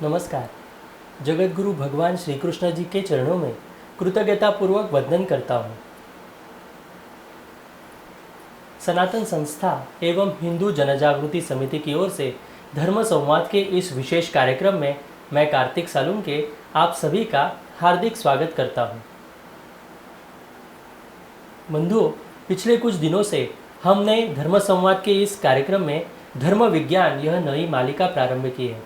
नमस्कार। जगत गुरु भगवान श्री कृष्ण जी के चरणों में कृतज्ञतापूर्वक वंदन करता हूँ। सनातन संस्था एवं हिंदू जनजागृति समिति की ओर से धर्म संवाद के इस विशेष कार्यक्रम में मैं कार्तिक सालुंके आप सभी का हार्दिक स्वागत करता हूँ। बंधुओं, पिछले कुछ दिनों से हमने धर्म संवाद के इस कार्यक्रम में धर्म विज्ञान यह नई मालिका प्रारंभ की है।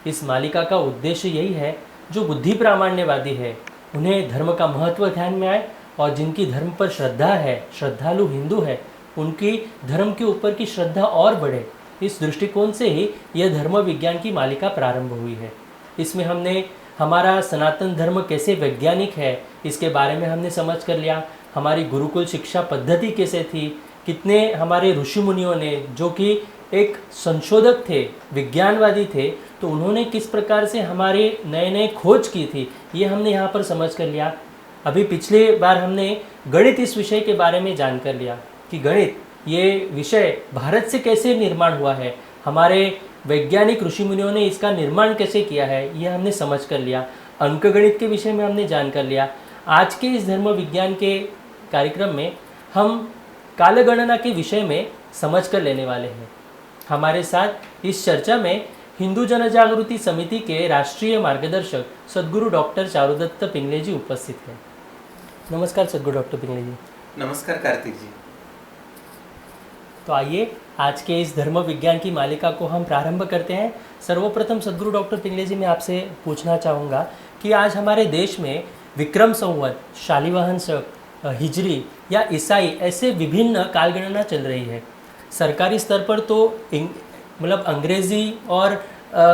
इस मालिका का उद्देश्य यही है, जो बुद्धि प्रामाण्यवादी है उन्हें धर्म का महत्व ध्यान में आए और जिनकी धर्म पर श्रद्धा है, श्रद्धालु हिंदू है, उनकी धर्म के ऊपर की श्रद्धा और बढ़े। इस दृष्टिकोण से ही यह धर्म विज्ञान की मालिका प्रारंभ हुई है। इसमें हमने हमारा सनातन धर्म कैसे वैज्ञानिक है इसके बारे में हमने समझ कर लिया। हमारी गुरुकुल शिक्षा पद्धति कैसे थी, कितने हमारे ऋषि मुनियों ने, जो कि एक संशोधक थे, विज्ञानवादी थे, तो उन्होंने किस प्रकार से हमारे नए नए खोज की थी, ये हमने यहाँ पर समझ कर लिया। अभी पिछले बार हमने गणित इस विषय के बारे में जान कर लिया कि गणित ये विषय भारत से कैसे निर्माण हुआ है, हमारे वैज्ञानिक ऋषि मुनियों ने इसका निर्माण कैसे किया है, ये हमने समझ कर लिया। अंकगणित के विषय में हमने जान कर लिया। आज के इस धर्म विज्ञान के कार्यक्रम में हम कालगणना के विषय में समझ कर लेने वाले हैं। हमारे साथ इस चर्चा में हिंदू जनजागृति समिति के राष्ट्रीय मार्गदर्शक सद्गुरु डॉक्टर चारुदत्त पिंगले जी उपस्थित हैं। नमस्कार सद्गुरु डॉक्टर पिंगले जी। नमस्कार कार्तिक जी। तो आइए आज के इस धर्म विज्ञान की मालिका को हम प्रारंभ करते हैं। सर्वप्रथम सद्गुरु डॉक्टर पिंगले जी, मैं आपसे पूछना चाहूँगा कि आज हमारे देश में विक्रम संवत, शालिवाहन शक, हिजरी या ईसाई ऐसे विभिन्न कालगणना चल रही है। सरकारी स्तर पर तो मतलब अंग्रेज़ी और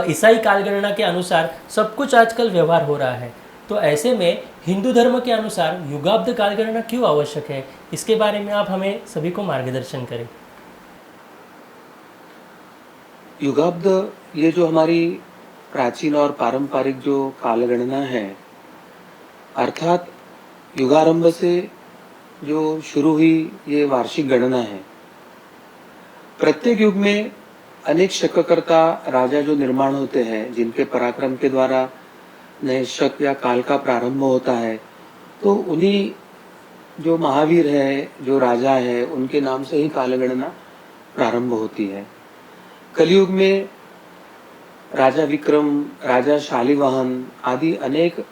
ईसाई कालगणना के अनुसार सब कुछ आजकल व्यवहार हो रहा है। तो ऐसे में हिंदू धर्म के अनुसार युगाब्द कालगणना क्यों आवश्यक है, इसके बारे में आप हमें सभी को मार्गदर्शन करें। युगाब्द ये जो हमारी प्राचीन और पारंपरिक जो कालगणना है, अर्थात युगारंभ से जो शुरू हुई ये वार्षिक गणना है। प्रत्येक युग में अनेक शककर्ता राजा जो निर्माण होते हैं, जिनके पराक्रम के द्वारा नए शक या काल का प्रारंभ होता है, तो उन्हीं जो महावीर है, जो राजा है, उनके नाम से ही कालगणना प्रारंभ होती है। कलयुग में राजा विक्रम, राजा शालिवाहन आदि अनेक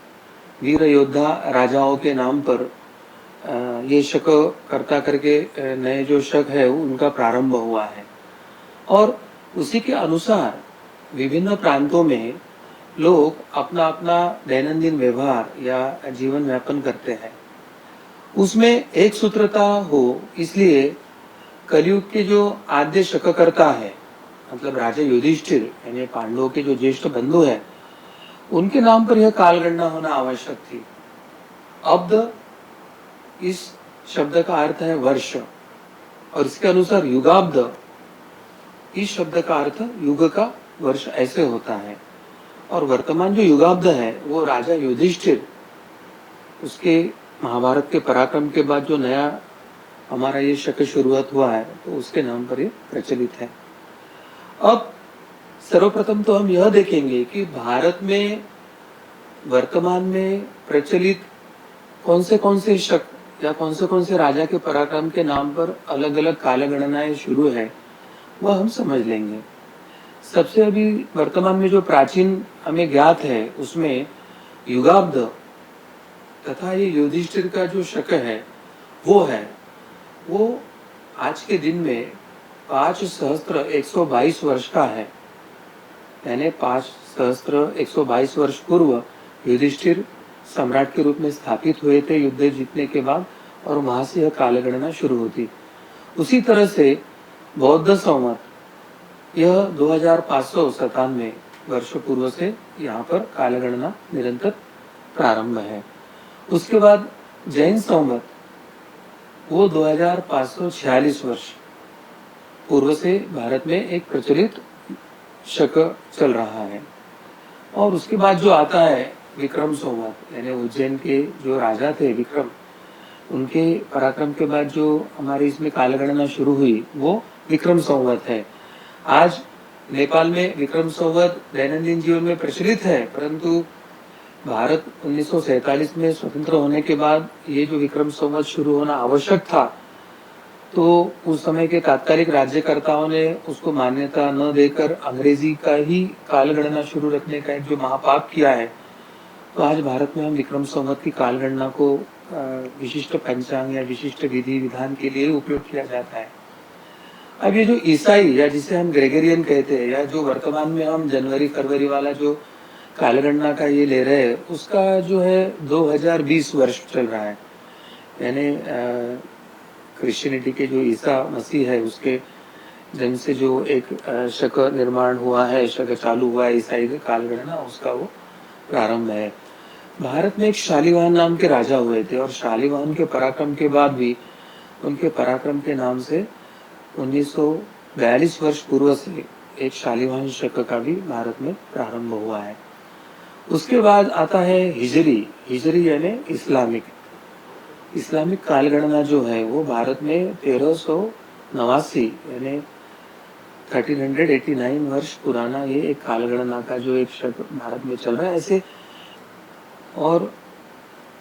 वीर योद्धा राजाओं के नाम पर ये शक करता करके नए जो शक है उनका प्रारंभ हुआ है। और उसी के अनुसार विभिन्न प्रांतों में लोग अपना अपना दैनंदिन व्यवहार या जीवन यापन करते हैं। उसमें एक सूत्रता हो, इसलिए कलयुग के जो आद्य शककर्ता है, मतलब राजा युधिष्ठिर यानी पांडवों के जो ज्येष्ठ बंधु है, उनके नाम पर यह कालगणना होना आवश्यक थी। अब्द इस शब्द का अर्थ है वर्ष, और इसके अनुसार युगाब्द इस शब्द का अर्थ युग का वर्ष ऐसे होता है। और वर्तमान जो युगाब्द है वो राजा युधिष्ठिर, उसके महाभारत के पराक्रम के बाद जो नया हमारा ये शक शुरुआत हुआ है, तो उसके नाम पर ये प्रचलित है। अब सर्वप्रथम तो हम यह देखेंगे कि भारत में वर्तमान में प्रचलित कौन से शक या कौन से राजा के पराक्रम के नाम पर अलग अलग कालगणनाएं शुरू है, वह हम समझ लेंगे। सबसे अभी वर्तमान में जो प्राचीन हमें ज्ञात है, उसमें युगाब्द तथा ये युधिष्ठिर का जो शक है वो आज के दिन में 5122 वर्ष का है। यानी 5122 वर्ष पूर्व युधिष्ठिर सम्राट के रूप में स्थापित हुए थे युद्ध जीतने के बाद, और वहां से यह कालगणना शुरू होती। उसी तरह से बौद्ध संवत यह 2597 वर्ष पूर्व से यहाँ पर कालगणना निरंतर प्रारंभ है। उसके बाद जैन संवत वो 2546 वर्ष पूर्व से भारत में एक प्रचलित शक चल रहा है। और उसके बाद जो आता है विक्रम संवत, यानी उज्जैन के जो राजा थे विक्रम, उनके पराक्रम के बाद जो हमारी इसमें कालगणना शुरू हुई वो विक्रम संवत है। आज नेपाल में विक्रम संवत दैनंदिन जीवन में प्रचलित है, परंतु भारत 1947 में स्वतंत्र होने के बाद ये जो विक्रम संवत शुरू होना आवश्यक था, तो उस समय के तात्कालिक राज्यकर्ताओं ने उसको मान्यता न देकर अंग्रेजी का ही कालगणना शुरू रखने का एक जो महापाप किया है, तो आज भारत में हम विक्रम संवत की कालगणना को विशिष्ट पंचांग या विशिष्ट विधि विधान के लिए उपयोग किया जाता है। अब ये जो ईसाई या जिसे हम ग्रेगरियन कहते हैं, या जो वर्तमान में हम जनवरी फरवरी वाला जो कालगणना का ये ले रहे हैं, उसका जो है 2020 वर्ष चल रहा है। यानी क्रिश्चियनिटी के जो ईसा मसीह है उसके जन्म से जो एक शक निर्माण हुआ है, शक चालू हुआ है ईसाई का कालगणना, उसका वो प्रारंभ है। भारत में एक शालिवाहन नाम के राजा हुए थे, और शालिवाहन के पराक्रम के बाद भी उनके पराक्रम के नाम से 1942 वर्ष पूर्व से एक शालिवाहन शक का भी भारत में प्रारंभ हुआ है। उसके बाद आता है हिजरी यानी इस्लामिक कालगणना जो है वो भारत में 1389 यानी 1389 वर्ष पुराना ये एक कालगणना का जो एक शक भारत में चल रहा है ऐसे। और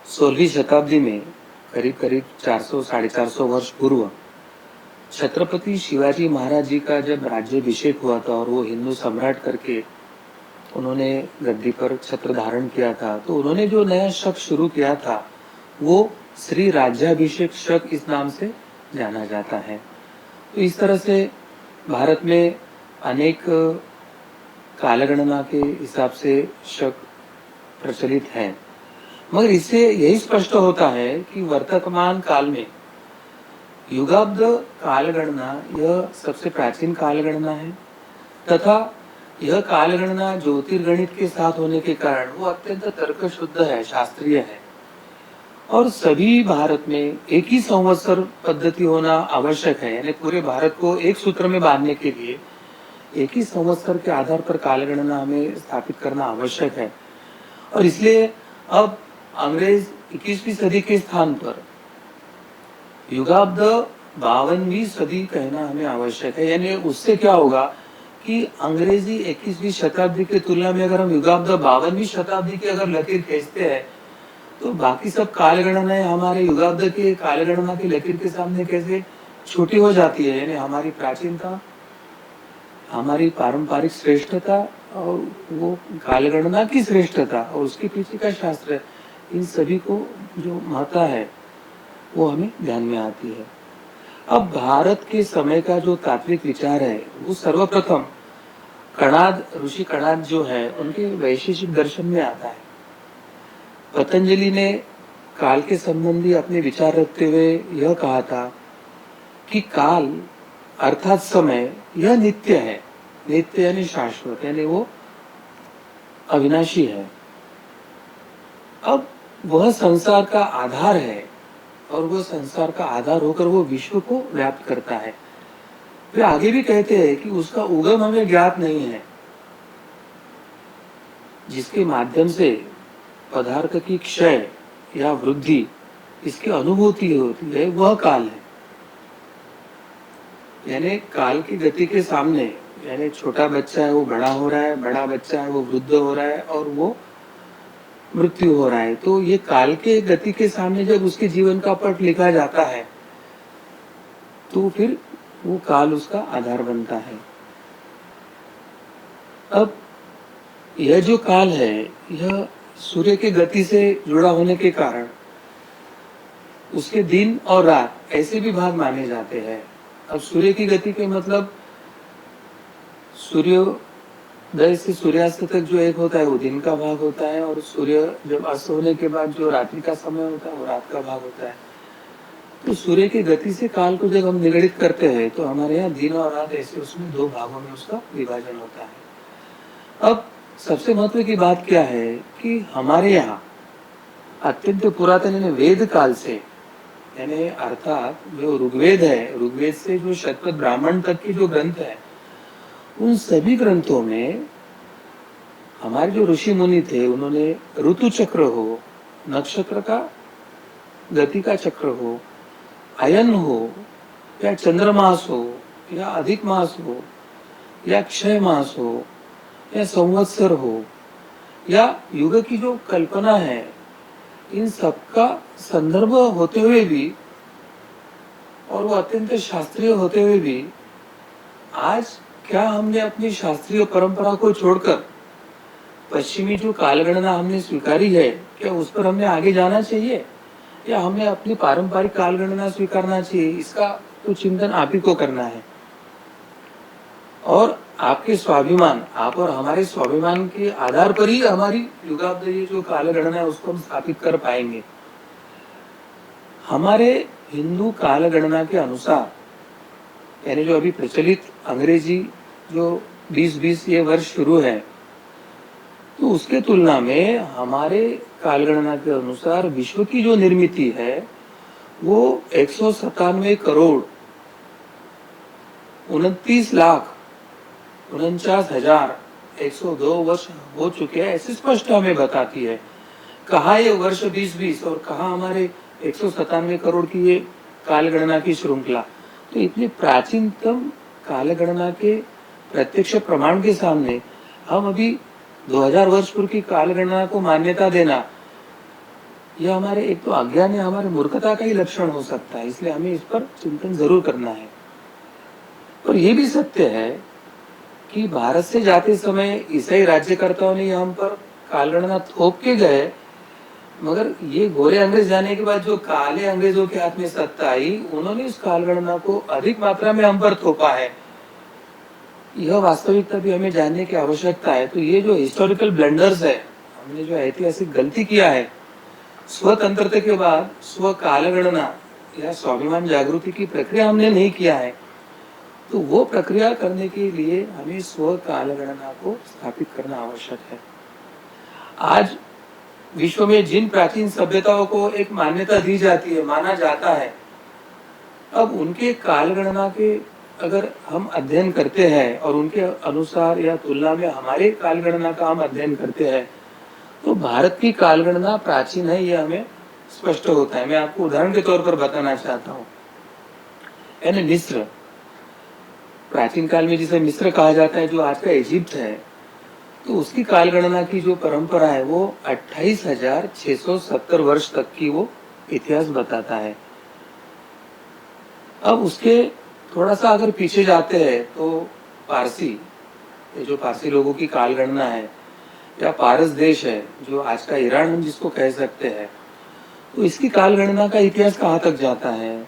16वीं शताब्दी में करीब 400-450 वर्ष पूर्व छत्रपति शिवाजी महाराज जी का जब राज्याभिषेक हुआ था और वो हिंदू सम्राट करके उन्होंने गद्दी पर छत्र धारण किया था, तो उन्होंने जो नया शक शुरू किया था वो श्री राज्याभिषेक शक इस नाम से जाना जाता है। तो इस तरह से भारत में अनेक कालगणना के हिसाब से शक प्रचलित है, मगर इससे यही स्पष्ट होता है कि वर्तमान काल में युगाब्द कालगणना यह सबसे प्राचीन कालगणना है, तथा यह कालगणना ज्योतिर्गणित के साथ होने के कारण वो अत्यंत तर्कशुद्ध है, शास्त्रीय है, और सभी भारत में एक ही संवत्सर पद्धति होना आवश्यक है। यानी पूरे भारत को एक सूत्र में बांधने के लिए एक ही संवत्सर के आधार पर कालगणना हमें स्थापित करना आवश्यक है। और इसलिए अब अंग्रेज 21वीं सदी के स्थान पर युगाब्द 52वीं सदी कहना हमें आवश्यक है। यानी उससे क्या होगा कि अंग्रेजी 21वीं शताब्दी की तुलना में अगर हम युगाब्द 52वीं शताब्दी की अगर लकीर खींचते हैं, तो बाकी सब कालगणनाएं हमारे युगाब्द की कालगणना की लकीर के सामने कैसे छोटी हो जाती है। यानी हमारी प्राचीनता, हमारी पारंपरिक श्रेष्ठता और वो कालगणना की श्रेष्ठता और उसके पीछे का शास्त्र, इन सभी को जो महत्ता है वो हमें ध्यान में आती है। अब भारत के समय का जो तात्विक विचार है वो सर्वप्रथम कणाद, ऋषि कणाद जो है उनके वैशेषिक दर्शन में आता है। पतंजलि ने काल के संबंधी अपने विचार रखते हुए यह कहा था कि काल अर्थात समय यह नित्य है, नित्य यानी शाश्वत, यानी वो अविनाशी है। अब वह संसार का आधार है और वह संसार का आधार होकर वो विश्व को व्याप्त करता है। वे आगे भी कहते हैं कि उसका उगम हमें ज्ञात नहीं है, जिसके माध्यम से पदार्थ की क्षय या वृद्धि इसकी अनुभूति होती है, वह काल है। यानी काल की गति के सामने, यानी छोटा बच्चा है वो बड़ा हो रहा है, बड़ा बच्चा है वो वृद्ध हो रहा है और वो मृत्यु हो रहा है। तो ये काल के गति के सामने जब उसके जीवन का पट लिखा जाता है तो फिर वो काल उसका आधार बनता है। अब यह जो काल है यह सूर्य की गति से जुड़ा होने के कारण उसके दिन और रात ऐसे भी भाग माने जाते हैं। अब सूर्य की गति के मतलब सूर्योदय से सूर्यास्त तक जो एक होता है वो दिन का भाग होता है, और सूर्य जब अस्त होने के बाद जो रात्रि का समय होता है वो रात का भाग होता है। तो सूर्य की गति से काल को जब हम निगडित करते हैं तो हमारे यहाँ दिन और रात ऐसे उसमें दो भागों में उसका विभाजन होता है। अब सबसे महत्व की बात क्या है कि हमारे यहाँ अत्यंत पुरातन यानी वेद काल से, यानी अर्थात जो ऋग्वेद है, ऋग्वेद से जो शतपथ ब्राह्मण तक की जो ग्रंथ है, उन सभी ग्रंथों में हमारे जो ऋषि मुनि थे उन्होंने ऋतु चक्र हो, नक्षत्र का गति का चक्र हो, अयन हो या चंद्रमास हो या अधिक मास हो, या क्षय मास हो या संवत्सर हो या युग की जो कल्पना है, इन सबका संदर्भ होते हुए भी और वो अत्यंत शास्त्रीय होते हुए भी आज क्या हमने अपनी शास्त्रीय परंपरा को छोड़कर पश्चिमी जो कालगणना हमने स्वीकारी है, क्या उस पर हमने आगे जाना चाहिए या हमें अपनी पारंपरिक कालगणना स्वीकारना चाहिए? इसका तो चिंतन आप ही को करना है। और आपके स्वाभिमान, आप और हमारे स्वाभिमान के आधार पर ही हमारी युगाब्द ये जो कालगणना है उसको हम स्थापित कर पाएंगे। हमारे हिंदू कालगणना के अनुसार, यानी जो अभी प्रचलित अंग्रेजी जो 2020 ये वर्ष शुरू है, तो उसके तुलना में हमारे कालगणना के अनुसार विश्व की जो निर्मिति है वो 197 करोड़ 29,49,102 वर्ष हो चुके हैं, ऐसे स्पष्ट हमें बताती है। कहाँ ये वर्ष 2020 और कहाँ हमारे 197 करोड़ की ये कालगणना की श्रृंखला। तो इतनी प्राचीनतम कालगणना के प्रत्यक्ष प्रमाण के सामने हम अभी 2000 वर्ष पूर्व की कालगणना को मान्यता देना, यह हमारे एक तो अज्ञान या हमारे मूर्खता का ही लक्षण हो सकता है। इसलिए हमें इस पर चिंतन जरूर करना है। और ये भी सत्य है कि भारत से जाते समय ईसाई राज्यकर्ताओं ने हम पर कालगणना थोप के गए, मगर ये गोरे अंग्रेज जाने के बाद जो काले अंग्रेजों के हाथ में सत्ता आई, उन्होंने इस कालगणना को अधिक मात्रा में हम पर थोपा है। यह वास्तविकता भी हमें जानने की आवश्यकता है। तो ये जो हिस्टोरिकल ब्लंडर्स है, हमने जो ऐतिहासिक गलती किया है, स्वतंत्रता के बाद स्व कालगणना या स्वाभिमान जागृति की प्रक्रिया हमने नहीं किया है, तो वो प्रक्रिया करने के लिए हमें स्व कालगणना को स्थापित करना आवश्यक है। आज विश्व में जिन प्राचीन सभ्यताओं को एक मान्यता दी जाती है, माना जाता है, अब उनके कालगणना के अगर हम अध्ययन करते हैं और उनके अनुसार या तुलना में हमारे कालगणना का हम अध्ययन करते हैं, तो भारत की कालगणना प्राचीन है, यह हमें स्पष्ट होता है। मैं आपको उदाहरण के तौर पर बताना चाहता हूँ। यानी मिस्र, प्राचीन काल में जिसे मिस्र कहा जाता है, जो आज का इजिप्ट है, तो उसकी कालगणना की जो परंपरा है वो 28,670 वर्ष तक की वो इतिहास बताता है। अब उसके थोड़ा सा अगर पीछे जाते हैं तो पारसी, ये जो पारसी लोगों की कालगणना है, या पारस देश है जो आज का ईरान हम जिसको कह सकते हैं, तो इसकी कालगणना का इतिहास कहाँ तक जाता है?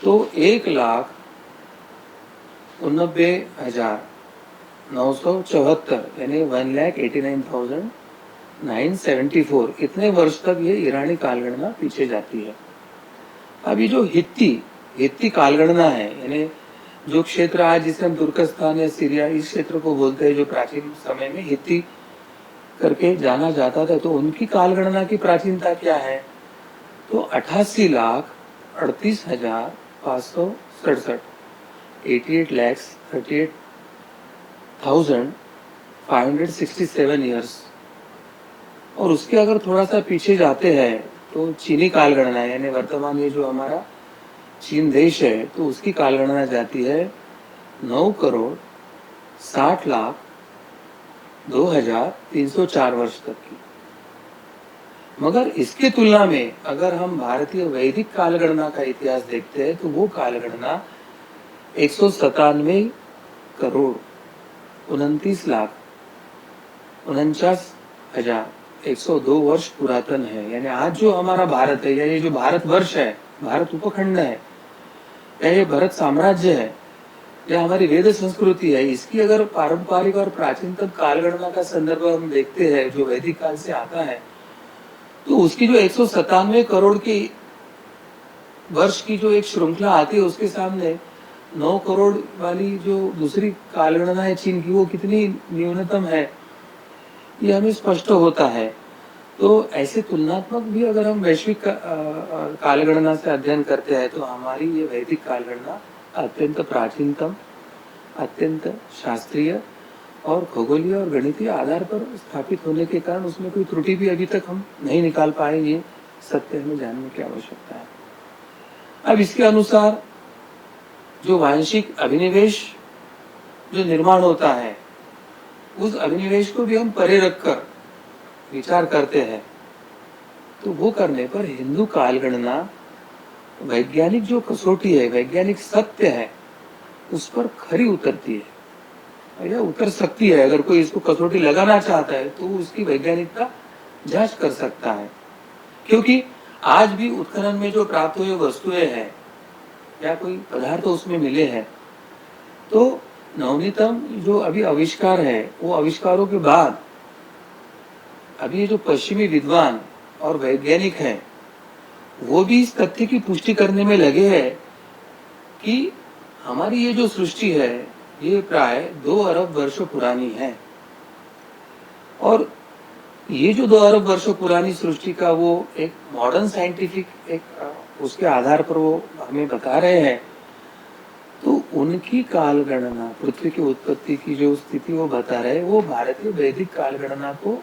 तो 1,89,974 यानी 1,89,974 इतने वर्ष तक ये ईरानी कालगणना पीछे जाती है। अब ये जो हित्ती कालगणना है, यानी जो क्षेत्र आज जिसे हम तुर्कस्तान या सीरिया इस क्षेत्र को बोलते हैं, जो प्राचीन समय में हित्ती करके जाना जाता था, तो उनकी कालगणना की प्राचीनता क्या है? तो 88,38,567 88,38,567 ईयर्स। और उसके अगर थोड़ा सा पीछे जाते हैं तो चीनी कालगणना है, यानी वर्तमान ये जो हमारा चीन देश है, तो उसकी कालगणना जाती है 9,60,02,304 वर्ष तक की। मगर इसके तुलना में अगर हम भारतीय वैदिक कालगणना का इतिहास देखते हैं, तो वो कालगणना 197,29,49,102 वर्ष पुरातन है। यानी आज जो हमारा भारत है, या ये जो भारत वर्ष है, भारत उपखंड है, या ये भरत साम्राज्य है, या हमारी वेद संस्कृति है, इसकी अगर पारंपरिक और प्राचीनतम कालगणना का संदर्भ हम देखते हैं जो वैदिक काल से आता है, तो उसकी जो 197 करोड़ की वर्ष की जो एक श्रृंखला आती है, उसके सामने 9 करोड़ वाली जो दूसरी कालगणना है चीन की, वो कितनी न्यूनतम है, ये हमें स्पष्ट होता है। तो ऐसे तुलनात्मक भी अगर हम वैश्विक कालगणना से अध्ययन करते हैं, तो हमारी ये वैदिक कालगणना अत्यंत प्राचीनतम, अत्यंत शास्त्रीय और खगोलीय और गणितीय आधार पर स्थापित होने के कारण उसमें कोई त्रुटि भी अभी तक हम नहीं निकाल पाए। ये सत्य हमें जानने की आवश्यकता है। अब इसके अनुसार जो वांशिक अभिनिवेश जो निर्माण होता है, उस अभिनिवेश को भी हम परे रखकर विचार करते हैं, तो वो करने पर हिंदू कालगणना वैज्ञानिक जो कसौटी है, वैज्ञानिक सत्य है, उस पर खरी उतरती है या उतर सकती है। अगर कोई इसको कसौटी लगाना चाहता है तो उसकी वैज्ञानिकता जांच कर सकता है, क्योंकि आज भी उत्खनन में जो प्राप्त हुए वस्तुएं हैं या कोई पदार्थ उसमें मिले हैं, तो नवनीतम जो अभी आविष्कार है, वो आविष्कारों के बाद अभी ये जो पश्चिमी विद्वान और वैज्ञानिक हैं, वो भी इस तथ्य की पुष्टि करने में लगे हैं कि हमारी ये जो सृष्टि है, ये प्राय 2 अरब वर्षों पुरानी है। और ये जो 2 अरब वर्षों पुरानी सृष्टि का वो एक मॉडर्न साइंटिफिक एक उसके आधार पर वो हमें बता रहे हैं, तो उनकी कालगणना, पृथ्वी की उत्पत्ति की जो स्थिति वो बता रहे हैं, वो भारतीय वैदिक कालगणना को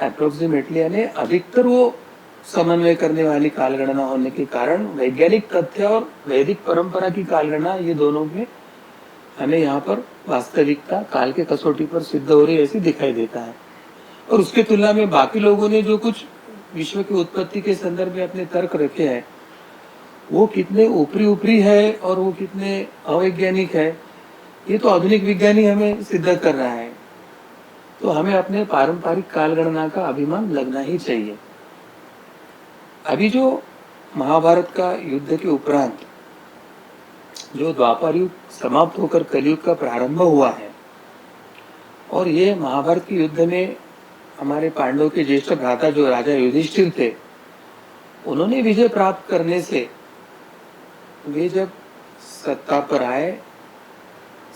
अप्रोक्सीमेटली यानी अधिकतर वो समन्वय करने वाली कालगणना होने के कारण वैज्ञानिक तथ्य और वैदिक परंपरा की कालगणना, ये दोनों में हमें यहाँ पर वास्तविकता काल के कसौटी पर सिद्ध हो रही ऐसी दिखाई देता है। और उसके तुलना में बाकी लोगों ने जो कुछ विश्व की उत्पत्ति के संदर्भ में अपने तर्क रखे हैं, वो कितने ऊपरी है और वो कितने अवैज्ञानिक है, ये तो आधुनिक विज्ञान ही हमें सिद्ध कर रहा है। तो हमें अपने पारंपरिक कालगणना का अभिमान लगना ही चाहिए। अभी जो महाभारत का युद्ध के उपरांत जो द्वापर युग समाप्त होकर कलयुग का प्रारंभ हुआ है, और ये महाभारत के युद्ध में हमारे पांडवों के ज्येष्ठ भ्राता जो राजा युधिष्ठिर थे, उन्होंने विजय प्राप्त करने से वे जब सत्ता पर आए,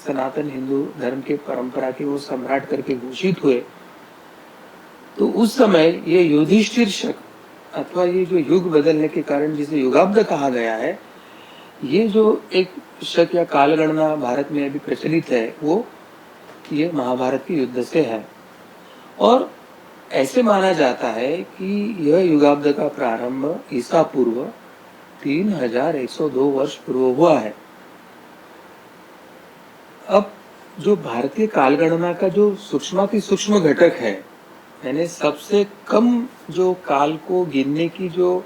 सनातन हिंदू धर्म के परंपरा के वो सम्राट करके घोषित हुए, तो उस समय ये युधिष्ठिर शक अथवा ये जो युग बदलने के कारण जिसे युगाब्द कहा गया है, ये जो एक शक या कालगणना भारत में अभी प्रचलित है, वो ये महाभारत के युद्ध से है। और ऐसे माना जाता है कि यह युगाब्द का प्रारंभ ईसा पूर्व 3102 वर्ष पूर्व हुआ है। अब जो भारतीय कालगणना का जो सूक्ष्माति सूक्ष्म घटक है, यानी सबसे कम जो काल को गिनने की जो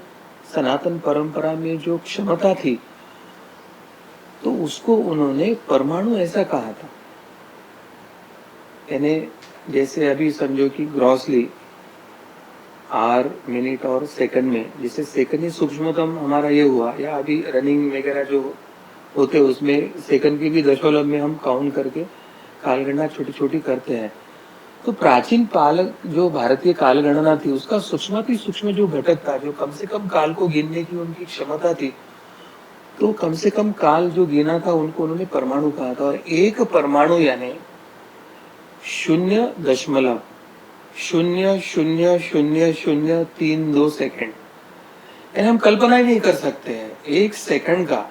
सनातन परंपरा में जो क्षमता थी, तो उसको उन्होंने परमाणु ऐसा कहा था। यानी जैसे अभी समझो कि ग्रॉसली आर मिनट और सेकंड में, जिसे सेकंड ही सूक्ष्मतम हमारा ये हुआ, या अभी रनिंग वगैरह जो होते उसमें सेकंड की भी दशमलव में हम काउंट करके कालगणना छोटी छोटी करते हैं। तो प्राचीन काल जो भारतीय कालगणना थी, उसका सूक्ष्माति सूक्ष्म जो घटक था, जो कम से कम काल को गिनने की उनकी क्षमता थी, तो कम से कम काल जो गिना था उनको उन्होंने परमाणु कहा था। और एक परमाणु यानी 0.000032 सेकंड, यानी हम कल्पना ही नहीं कर सकते हैं एक सेकंड का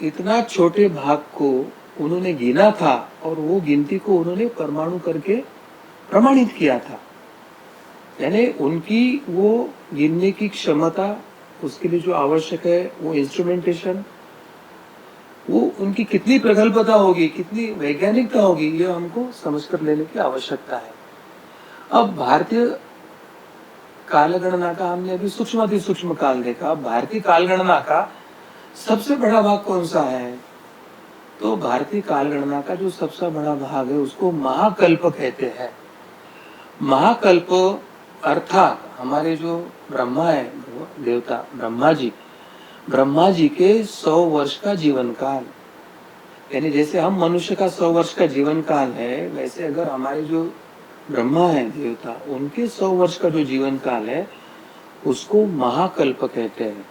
इतना छोटे भाग को उन्होंने गिना था, और वो गिनती को उन्होंने परमाणु करके प्रमाणित किया था। यानी उनकी वो गिनने की क्षमता, उसके लिए जो आवश्यक है वो इंस्ट्रूमेंटेशन, वो उनकी कितनी प्रगल्भता होगी, कितनी वैज्ञानिकता होगी, ये हमको समझकर लेने की आवश्यकता है। अब भारतीय कालगणना का हमने अभी सूक्ष्माति सूक्ष्म काल देखा। अब भारतीय कालगणना का सबसे बड़ा भाग कौन सा है? तो भारतीय कालगणना का जो सबसे बड़ा भाग है उसको महाकल्प कहते हैं। महाकल्प अर्थात हमारे जो ब्रह्मा है, देवता ब्रह्मा जी के 100 वर्ष का जीवन काल, यानी जैसे हम मनुष्य का 100 वर्ष का जीवन काल है, वैसे अगर हमारे जो ब्रह्मा है देवता, उनके 100 वर्ष का जो जीवन काल है उसको महाकल्प कहते हैं।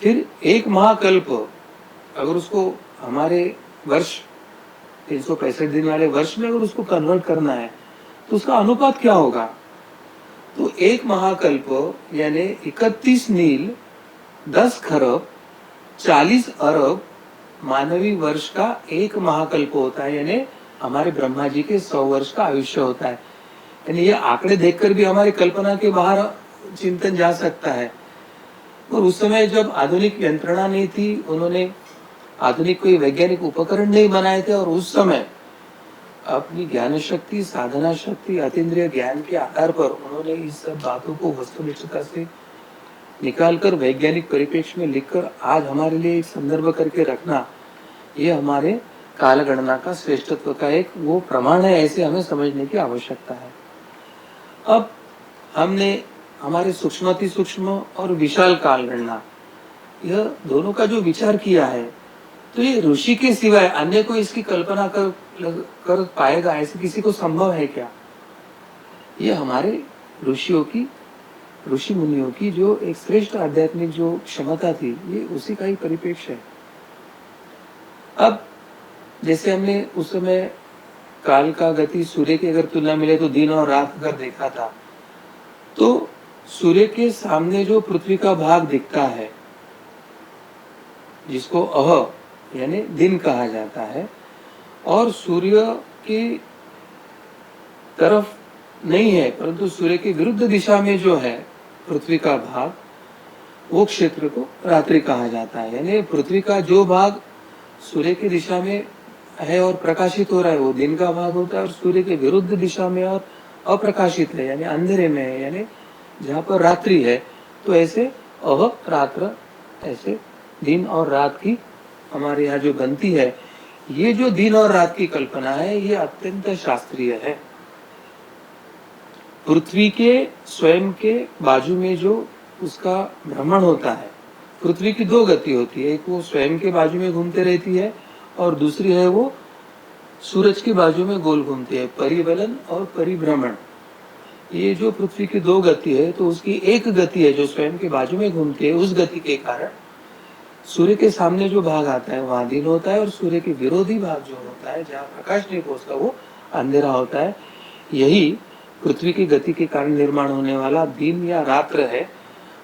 फिर एक महाकल्प अगर उसको हमारे वर्ष 365 दिन वाले वर्ष में अगर उसको कन्वर्ट करना है तो उसका अनुपात क्या होगा? तो एक महाकल्प यानी 31 नील 10 खरब 40 अरब मानवी वर्ष का एक महाकल्प होता है, यानी हमारे ब्रह्मा जी के 100 वर्ष का आयुष्य होता है। यानी ये आंकड़े देखकर भी हमारी कल्पना के बाहर चिंतन जा सकता है। और उस समय जब आधुनिक यंत्रणा नहीं थी, उन्होंने आधुनिक कोई वैज्ञानिक उपकरण नहीं बनाए थे, और उस समय अपनी ज्ञान शक्ति, साधना शक्ति, अतीन्द्रिय ज्ञान के आधार पर उन्होंने इस सब बातों को वस्तुनिष्ठता से निकालकर वैज्ञानिक परिप्रेक्ष्य में लिखकर आज हमारे लिए एक संदर्भ करके रखना, ये हमारे कालगणना का श्रेष्ठत्व का एक वो प्रमाण है, ऐसे हमें समझने की आवश्यकता है। अब हमने हमारे सूक्ष्माति सूक्ष्म और विशाल कालगणना, यह दोनों का जो विचार किया है, तो ये ऋषि के सिवाय अन्य को इसकी कल्पना कर पाएगा, ऐसे किसी को संभव है क्या? ये हमारे ऋषि मुनियों की जो एक श्रेष्ठ आध्यात्मिक जो क्षमता थी, ये उसी का ही परिप्रेक्ष्य है। अब जैसे हमने उस समय काल का गति सूर्य की अगर तुलना मिले तो दिन और रात अगर देखा था, तो सूर्य के सामने जो पृथ्वी का भाग दिखता है, जिसको अह यानी दिन कहा जाता है, और सूर्य की तरफ नहीं है परंतु सूर्य के विरुद्ध दिशा में जो है पृथ्वी का भाग, वो क्षेत्र को रात्रि कहा जाता है। यानी पृथ्वी का जो भाग सूर्य की दिशा में है और प्रकाशित हो रहा है, वो दिन का भाग होता है, और सूर्य के विरुद्ध दिशा में और अप्रकाशित है यानी अंधेरे में है, यानी जहाँ पर रात्रि है, तो ऐसे अह रात्र, ऐसे दिन और रात की हमारे यहाँ जो बनती है, ये जो दिन और रात की कल्पना है, ये अत्यंत शास्त्रीय है। पृथ्वी के स्वयं के बाजू में जो उसका भ्रमण होता है, पृथ्वी की दो गति होती है, एक वो स्वयं के बाजू में घूमते रहती है और दूसरी है वो सूरज की बाजू में गोल घूमती है, परिवलन और परिभ्रमण। ये जो पृथ्वी की दो गति है, तो उसकी एक गति है जो स्वयं के बाजू में घूमती है, उस गति के कारण सूर्य के सामने जो भाग आता है वहां दिन होता है, और सूर्य के विरोधी भाग जो होता है, जहाँ प्रकाश नहीं पहुंचता, वो अंधेरा होता है। यही पृथ्वी की गति के कारण निर्माण होने वाला दिन या रात्र है,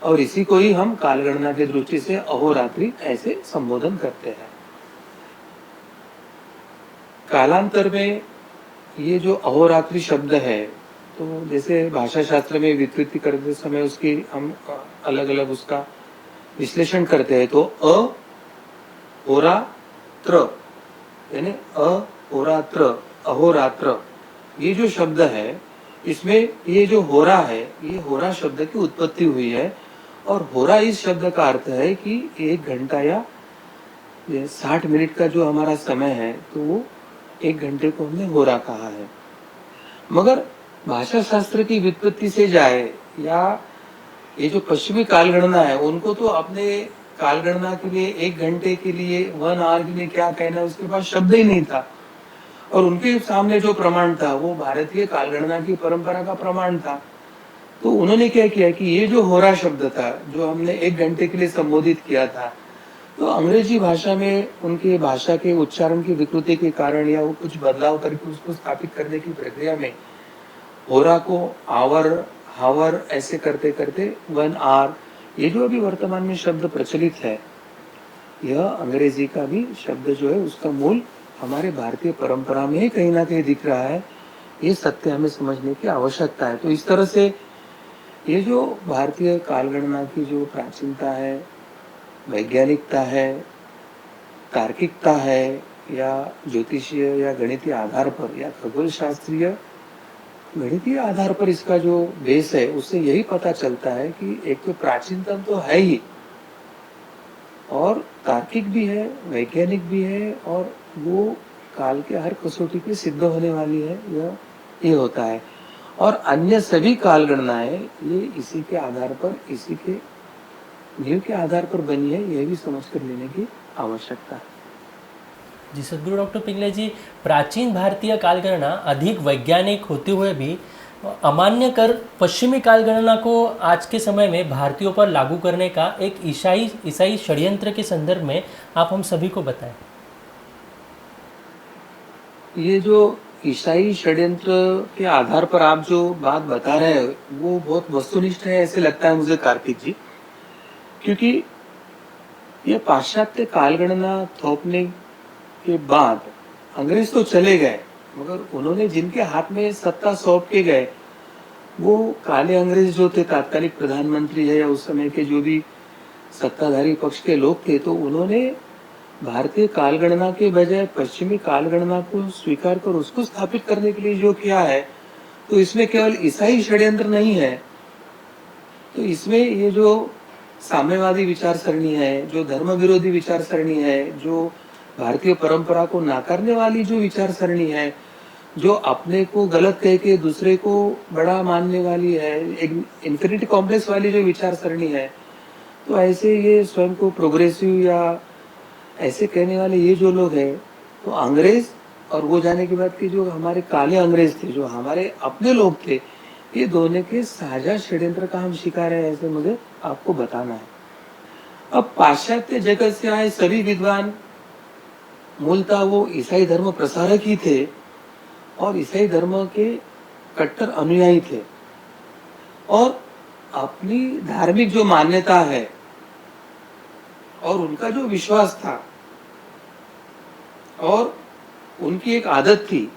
और इसी को ही हम कालगणना की दृष्टि से अहोरात्रि ऐसे संबोधन करते हैं। कालांतर में ये जो अहोरात्रि शब्द है, तो जैसे भाषा शास्त्र में व्युत्पत्ति करते समय उसकी हम अलग अलग उसका विश्लेषण करते हैं, तो अहोरात्र यानी अहोरात्र, अहोरात्र, ये जो शब्द है, इसमें ये जो होरा है, ये होरा शब्द की उत्पत्ति हुई है, और होरा इस शब्द का अर्थ है कि 1 घंटा या 60 मिनट का जो हमारा समय है, तो वो 1 घंटे को हमने होरा कहा है। मगर भाषा शास्त्र की व्युत्पत्ति से जाए, या ये जो पश्चिमी कालगणना है, उनको तो अपने कालगणना के लिए 1 घंटे के लिए 1 आवर के लिए क्या कहना, उसके पास शब्द ही नहीं था, और उनके सामने जो प्रमाण था वो भारतीय कालगणना की परंपरा का प्रमाण था। तो उन्होंने क्या किया कि ये जो होरा शब्द था, जो हमने 1 घंटे के लिए संबोधित किया था, तो अंग्रेजी भाषा में उनके भाषा के उच्चारण की विकृति के कारण या वो कुछ बदलाव करके उसको स्थापित करने की प्रक्रिया में होरा को आवर, हावर ऐसे करते करते 1 आवर, ये जो अभी वर्तमान में शब्द प्रचलित है, यह अंग्रेजी का भी शब्द जो है उसका मूल हमारे भारतीय परंपरा में ही कहीं ना कहीं दिख रहा है। ये सत्य हमें समझने की आवश्यकता है। तो इस तरह से ये जो भारतीय कालगणना की जो प्राचीनता है, वैज्ञानिकता है, तार्किकता है, या ज्योतिषीय या गणितीय आधार पर या खगोल शास्त्रीय गणितीय आधार पर इसका जो बेस है, उससे यही पता चलता है कि एक तो प्राचीनतम तो है ही, और तार्किक भी है, वैज्ञानिक भी है, और वो काल के हर कसौटी पे सिद्ध होने वाली है, ये होता है। और अन्य सभी कालगणनाएं ये इसी के आधार पर, इसी के नींव के आधार पर बनी है, यह भी समझ कर लेने की आवश्यकता है। जी सदगुरु डॉक्टर पिंगले जी, प्राचीन भारतीय कालगणना अधिक वैज्ञानिक होते हुए भी अमान्य कर पश्चिमी कालगणना को आज के समय में भारतीयों पर लागू करने का एक ईसाई षड्यंत्र के संदर्भ में आप हम सभी को बताएं। ये जो ईसाई षड्यंत्र के आधार पर आप जो बात बता रहे हैं, वो बहुत वस्तुनिष्ठ है ऐसे लगता है मुझे कार्तिक जी, क्योंकि ये पाश्चात्य कालगणना थोपने के बाद अंग्रेज तो चले गए, मगर उन्होंने जिनके हाथ में सत्ता सौंप के गए, वो काले अंग्रेज जो थे, तात्कालिक प्रधानमंत्री है या उस समय के जो भी सत्ताधारी पक्ष के लोग थे, तो उन्होंने भारतीय कालगणना के बजाय पश्चिमी कालगणना को स्वीकार कर उसको स्थापित करने के लिए जो किया है, तो इसमें केवल ईसाई षड्यंत्र नहीं है। तो इसमें ये जो साम्यवादी विचारसरणी है, जो धर्म विरोधी विचारसरणी है, जो भारतीय परंपरा को नाकारने वाली जो विचारसरणी है, जो अपने को गलत कह के दूसरे को बड़ा मानने वाली है, एक इंफिनिटी कॉम्प्लेक्स वाली जो विचारसरणी है, तो ऐसे ये स्वयं को प्रोग्रेसिव या ऐसे कहने वाले ये जो लोग हैं, तो अंग्रेज और वो जाने के बाद के जो हमारे काले अंग्रेज थे, जो हमारे अपने लोग थे, ये दोनों के साझा षड्यंत्र का हम शिकार है, ऐसे मुझे आपको बताना है। अब पाश्चात्य जगत से आए सभी विद्वान मूलतः वो ईसाई धर्म प्रसारक ही थे और ईसाई धर्म के कट्टर अनुयायी थे और अपनी धार्मिक जो मान्यता है और उनका जो विश्वास था और उनकी एक आदत थी,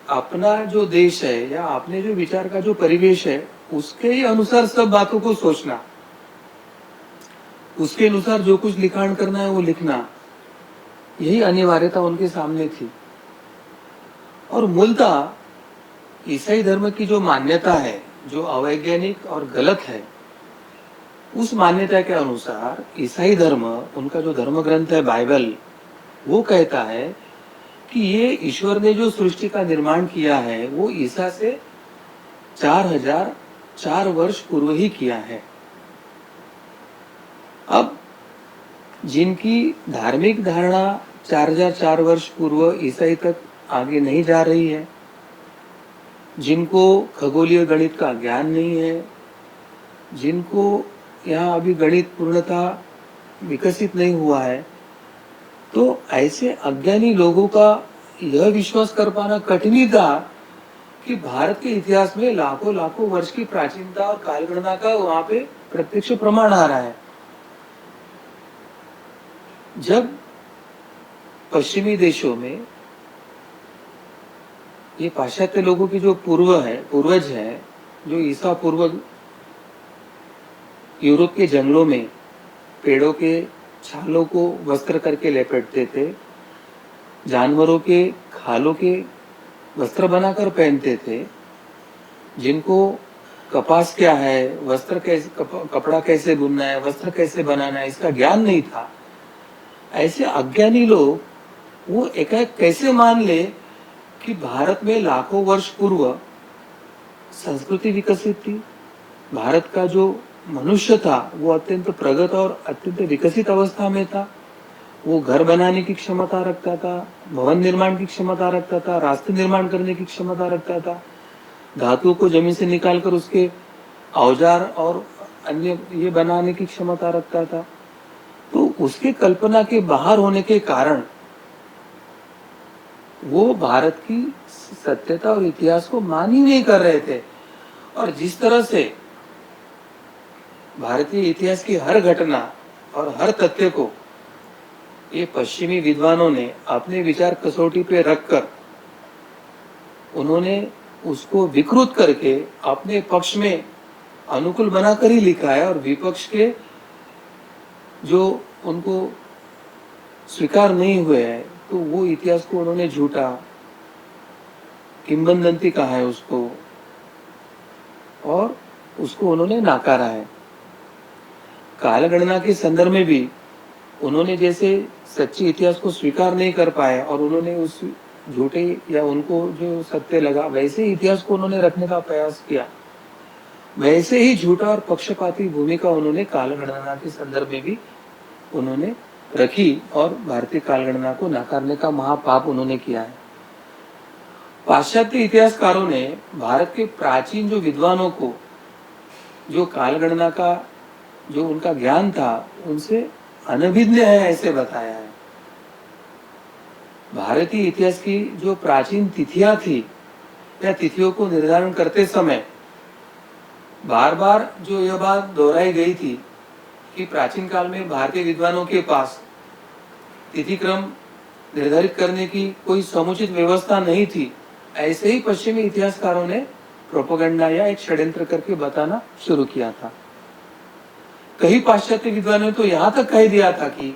अपना जो देश है या अपने जो विचार का जो परिवेश है उसके ही अनुसार सब बातों को सोचना, उसके अनुसार जो कुछ लिखाण करना है वो लिखना, यही अनिवार्यता उनके सामने थी। और मूलतः ईसाई धर्म की जो मान्यता है, जो अवैज्ञानिक और गलत है, उस मान्यता के अनुसार ईसाई धर्म, उनका जो धर्म ग्रंथ है बाइबल, वो कहता है कि ये ईश्वर ने जो सृष्टि का निर्माण किया है वो ईसा से 4004 वर्ष पूर्व ही किया है। अब जिनकी धार्मिक धारणा 4004 वर्ष पूर्व ईसाई तक आगे नहीं जा रही है, जिनको खगोलीय गणित का ज्ञान नहीं है, जिनको यहाँ अभी गणित पूर्णतः विकसित नहीं हुआ है, तो ऐसे अज्ञानी लोगों का यह विश्वास कर पाना कठिन ही था कि भारत के इतिहास में लाखों लाखों वर्ष की प्राचीनता और कालगणना का वहां पे प्रत्यक्ष प्रमाण आ रहा है। जब पश्चिमी देशों में ये पाश्चात्य लोगों की जो पूर्वज है, जो ईसा पूर्व यूरोप के जंगलों में पेड़ों के छालों को वस्त्र करके लपेटते थे, जानवरों के खालों के वस्त्र बनाकर पहनते थे, जिनको कपास क्या है, वस्त्र कैसे, कपड़ा कैसे बुनना है, वस्त्र कैसे बनाना है, इसका ज्ञान नहीं था। ऐसे अज्ञानी लोग वो एकाएक कैसे मान ले कि भारत में लाखों वर्ष पूर्व संस्कृति विकसित थी, भारत का जो मनुष्य था वो अत्यंत प्रगत और अत्यंत विकसित अवस्था में था, वो घर बनाने की क्षमता रखता था, भवन निर्माण की क्षमता रखता था, रास्ते निर्माण करने की क्षमता रखता था, धातुओं को जमीन से निकालकर उसके औजार और अन्य ये बनाने की क्षमता रखता था। तो उसके कल्पना के बाहर होने के कारण वो भारत की सत्यता और इतिहास को मान ही नहीं कर रहे थे। और जिस तरह से भारतीय इतिहास की हर घटना और हर तथ्य को ये पश्चिमी विद्वानों ने अपने विचार कसौटी पे रखकर उन्होंने उसको विकृत करके अपने पक्ष में अनुकूल बनाकर ही लिखा है, और विपक्ष के जो उनको स्वीकार नहीं हुए हैं तो वो इतिहास को उन्होंने झूठा किंवदंती कहा है उसको, और उसको उन्होंने नाकारा है। कालगणना के संदर्भ में भी उन्होंने जैसे सच्ची इतिहास को स्वीकार नहीं कर पाए और उन्होंने उस झूठे या उनको जो सत्य लगा वैसे ही इतिहास को उन्होंने रखने का प्रयास किया, वैसे ही झूठा और पक्षपाती भूमिका उन्होंने कालगणना के संदर्भ में भी उन्होंने रखी और भारतीय कालगणना को नकारने का महापाप उन्होंने किया है। पाश्चात्य इतिहासकारों ने भारत के प्राचीन जो विद्वानों को जो कालगणना का जो उनका ज्ञान था उनसे अनभिज्ञ है ऐसे बताया है। भारतीय इतिहास की जो प्राचीन तिथियां थी या तिथियों को निर्धारण करते समय बार बार जो यह बात दोहराई गई थी कि प्राचीन काल में भारतीय विद्वानों के पास तिथि क्रम निर्धारित करने की कोई समुचित व्यवस्था नहीं थी, ऐसे ही पश्चिमी इतिहासकारों ने प्रोपेगेंडा या एक षड्यंत्र करके बताना शुरू किया था। कई पाश्चात्य विद्वानों ने तो यहां तक कह दिया था कि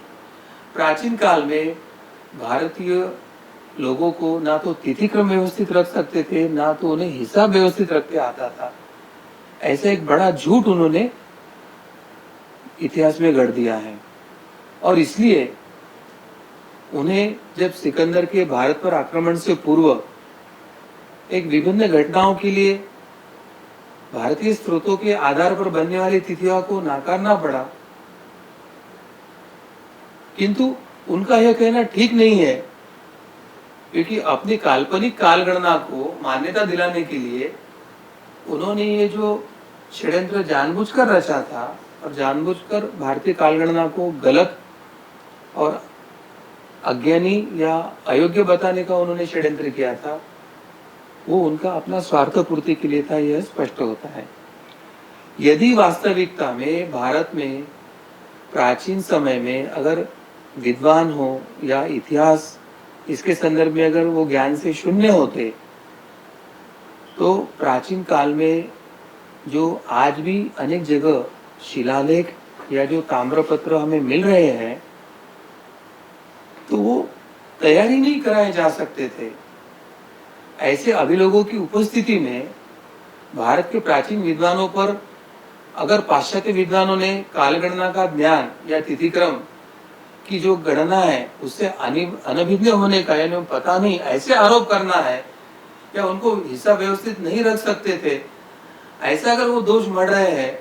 प्राचीन काल में भारतीय लोगों को ना तो तिथि क्रम व्यवस्थित रख सकते थे, ना तो उन्हें हिसाब व्यवस्थित रख के आता था। ऐसा एक बड़ा झूठ उन्होंने इतिहास में गढ़ दिया है। और इसलिए उन्हें जब सिकंदर के भारत पर आक्रमण से पूर्व एक विभिन्न घटनाओं के लिए भारतीय स्रोतों के आधार पर बनने वाली तिथियों को नकारना पड़ा, किंतु उनका यह कहना ठीक नहीं है, क्योंकि अपनी काल्पनिक कालगणना को मान्यता दिलाने के लिए उन्होंने ये जो षड्यंत्र जानबूझकर रचा था और जानबूझकर भारतीय कालगणना को गलत और अज्ञानी या अयोग्य बताने का उन्होंने षड्यंत्र किया था, वो उनका अपना स्वार्थ पूर्ति के लिए था, यह स्पष्ट होता है। यदि वास्तविकता में भारत में प्राचीन समय में अगर विद्वान हो या इतिहास इसके संदर्भ में अगर वो ज्ञान से शून्य होते, तो प्राचीन काल में जो आज भी अनेक जगह शिलालेख या जो ताम्रपत्र हमें मिल रहे हैं, तो वो तैयार ही नहीं कराए जा सकते थे। ऐसे अभिलोगों की उपस्थिति में भारत के प्राचीन विद्वानों पर अगर पाश्चात्य विद्वानों ने कालगणना का ज्ञान या तिथिक्रम की जो गणना है उससे अनभिज्ञ होने का, यानी पता नहीं, ऐसे आरोप करना है या उनको हिसाब व्यवस्थित नहीं रख सकते थे, ऐसा अगर वो दोष मढ़ रहे हैं,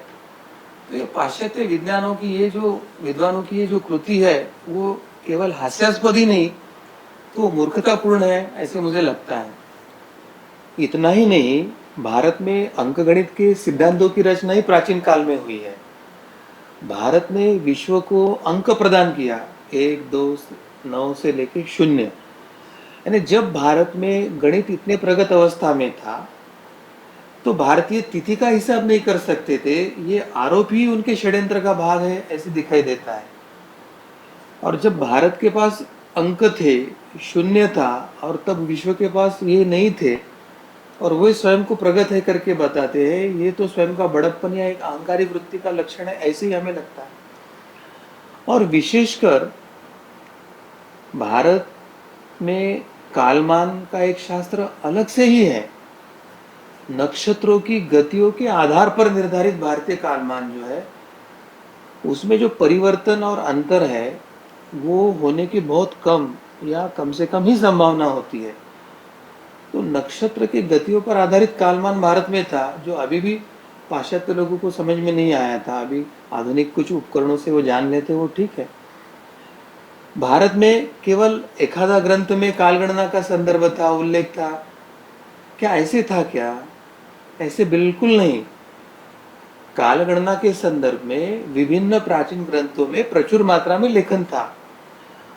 तो ये पाश्चात्य विज्ञानों की ये जो विद्वानों की ये जो कृति है वो केवल हास्यास्पद ही नहीं, तो मूर्खतापूर्ण है, ऐसे मुझे लगता है। इतना ही नहीं, भारत में अंकगणित के सिद्धांतों की रचना ही प्राचीन काल में हुई है। भारत ने विश्व को अंक प्रदान किया, 1, 2, 9 से लेके 0। यानी जब भारत में गणित इतने प्रगत अवस्था में था, तो भारतीय तिथि का हिसाब नहीं कर सकते थे, ये आरोप ही उनके षड्यंत्र का भाग है, ऐसे दिखाई देता है। और जब भारत के पास अंक थे, 0 था, और तब विश्व के पास ये नहीं थे, और वो स्वयं को प्रगत है करके बताते हैं, ये तो स्वयं का बड़प्पन या एक अहंकारी वृत्ति का लक्षण है, ऐसे ही हमें लगता है। और विशेषकर भारत में कालमान का एक शास्त्र अलग से ही है। नक्षत्रों की गतियों के आधार पर निर्धारित भारतीय कालमान जो है, उसमें जो परिवर्तन और अंतर है वो होने की बहुत कम या कम से कम ही संभावना होती है। तो नक्षत्र के गतियों पर आधारित कालमान भारत में था, जो अभी भी पाश्चात्य लोगों को समझ में नहीं आया था। अभी आधुनिक कुछ उपकरणों से वो जान लेते, वो ठीक है। भारत में केवल एखादा ग्रंथ में कालगणना का संदर्भ था, उल्लेख था, क्या ऐसे था क्या? ऐसे बिल्कुल नहीं। कालगणना के संदर्भ में विभिन्न प्राचीन ग्रंथों में प्रचुर मात्रा में लेखन था।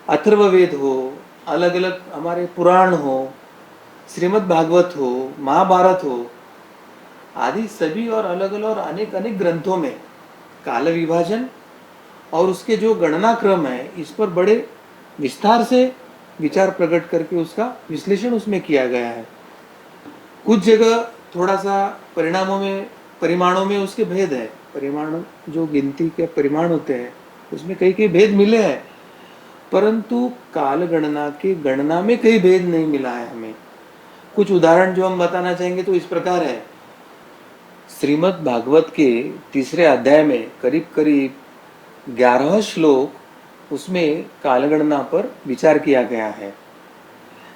अथर्ववेद हो, अलग अलग हमारे पुराण हो, श्रीमद् भागवत हो, महाभारत हो, आदि सभी और अलग अलग और अनेक अनेक ग्रंथों में काल विभाजन और उसके जो गणना क्रम है, इस पर बड़े विस्तार से विचार प्रकट करके उसका विश्लेषण उसमें किया गया है। कुछ जगह थोड़ा सा परिमाणों में उसके भेद है। परिमाण जो गिनती के परिमाण होते हैं उसमें कई भेद मिले हैं, परंतु काल गणना के गणना में कई भेद नहीं मिला है हमें। कुछ उदाहरण जो हम बताना चाहेंगे तो इस प्रकार है। श्रीमद् भागवत के 3 अध्याय में करीब करीब 11 श्लोक उसमें कालगणना पर विचार किया गया है,